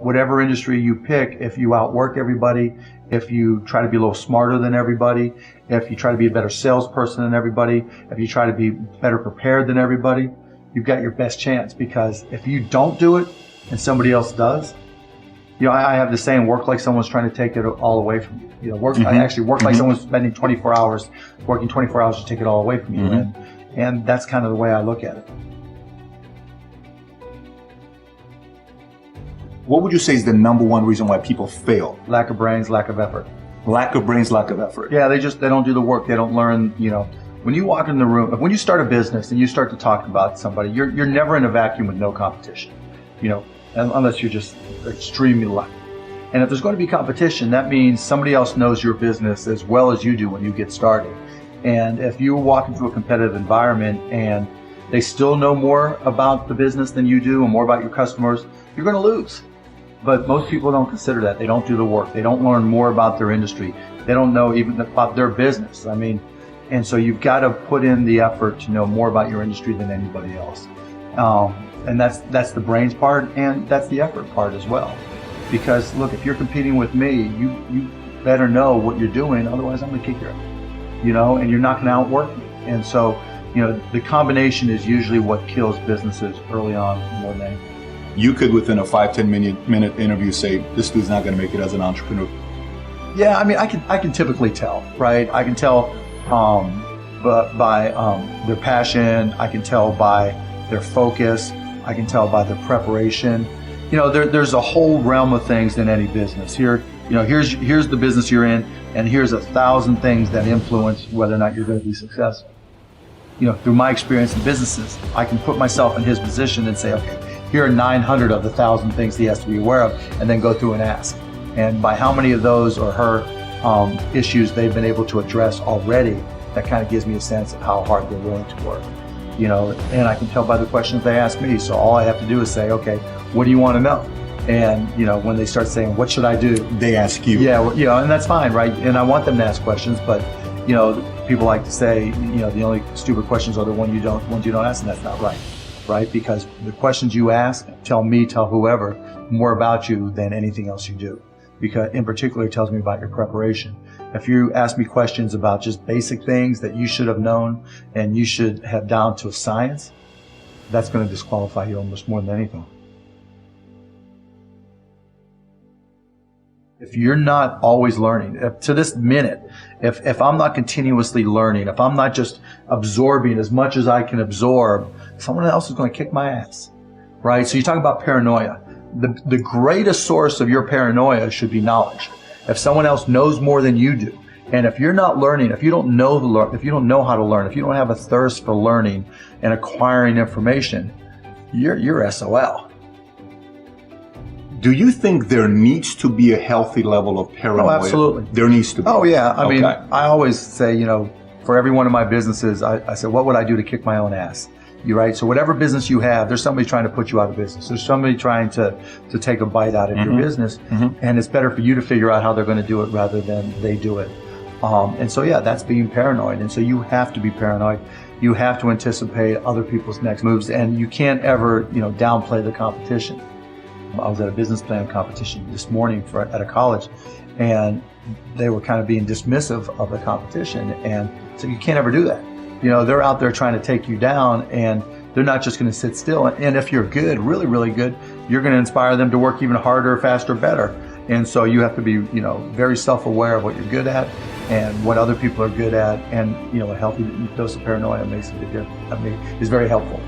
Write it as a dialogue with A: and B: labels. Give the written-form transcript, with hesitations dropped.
A: whatever industry you pick, if you outwork everybody, if you try to be a little smarter than everybody, if you try to be a better salesperson than everybody, if you try to be better prepared than everybody, you've got your best chance. Because if you don't do it and somebody else does, I have the saying, work like someone's trying to take it all away from you. I actually work like someone's spending 24 hours, working 24 hours to take it all away from you. And that's kind of the way I look at it.
B: What would you say is the number one reason why people fail?
A: Lack of brains, lack of effort.
B: Lack of brains, lack of effort.
A: Yeah, they don't do the work. They don't learn, when you walk in the room, when you start a business and you start to talk about somebody, you're never in a vacuum with no competition, unless you're just extremely lucky. And if there's going to be competition, that means somebody else knows your business as well as you do when you get started. And if you walk into a competitive environment and they still know more about the business than you do and more about your customers, you're going to lose. But most people don't consider that. They don't do the work. They don't learn more about their industry. They don't know even about their business. And so you've got to put in the effort to know more about your industry than anybody else. And that's the brains part, and that's the effort part as well. Because look, if you're competing with me, you better know what you're doing. Otherwise, I'm going to kick your ass. And you're not going to outwork me. And so, the combination is usually what kills businesses early on more than anything.
B: You could, within a 5-10 minute interview, say, this dude's not going to make it as an entrepreneur.
A: Yeah, I can typically tell, right? I can tell by their passion. I can tell by their focus. I can tell by their preparation. There's a whole realm of things in any business. Here's the business you're in, and here's 1,000 things that influence whether or not you're going to be successful. Through my experience in businesses, I can put myself in his position and say, okay, here are 900 of the 1,000 things he has to be aware of, and then go through and ask. And by how many of those or her issues they've been able to address already, that kind of gives me a sense of how hard they're willing to work. And I can tell by the questions they ask me. So all I have to do is say, okay, what do you want to know? And, when they start saying, what should I do?
B: They ask you.
A: Yeah, and that's fine, right? And I want them to ask questions, but, people like to say, the only stupid questions are the ones you don't ask, and that's not right. Right? Because the questions you ask tell whoever more about you than anything else you do. Because in particular, it tells me about your preparation. If you ask me questions about just basic things that you should have known and you should have down to a science, that's going to disqualify you almost more than anything. If you're not always learning, to this minute, if I'm not continuously learning, if I'm not just absorbing as much as I can absorb, someone else is going to kick my ass, right? So you talk about paranoia. The greatest source of your paranoia should be knowledge. If someone else knows more than you do, and if you're not learning, if you don't know if you don't know how to learn, if you don't have a thirst for learning and acquiring information, you're SOL.
B: Do you think there needs to be a healthy level of paranoia?
A: Oh, absolutely.
B: There needs to be.
A: Oh, yeah. I mean, I always say, for every one of my businesses, I said, what would I do to kick my own ass? Right? So whatever business you have, there's somebody trying to put you out of business. There's somebody trying to take a bite out of your business. And it's better for you to figure out how they're going to do it rather than they do it. And so, yeah, that's being paranoid. And so you have to be paranoid. You have to anticipate other people's next moves. And you can't ever, downplay the competition. I was at a business plan competition this morning at a college, and they were kind of being dismissive of the competition. And so you can't ever do that. They're out there trying to take you down, and they're not just going to sit still. And if you're good, really, really good, you're going to inspire them to work even harder, faster, better. And so you have to be, very self-aware of what you're good at and what other people are good at. And, a healthy dose of paranoia makes a big difference. Is very helpful.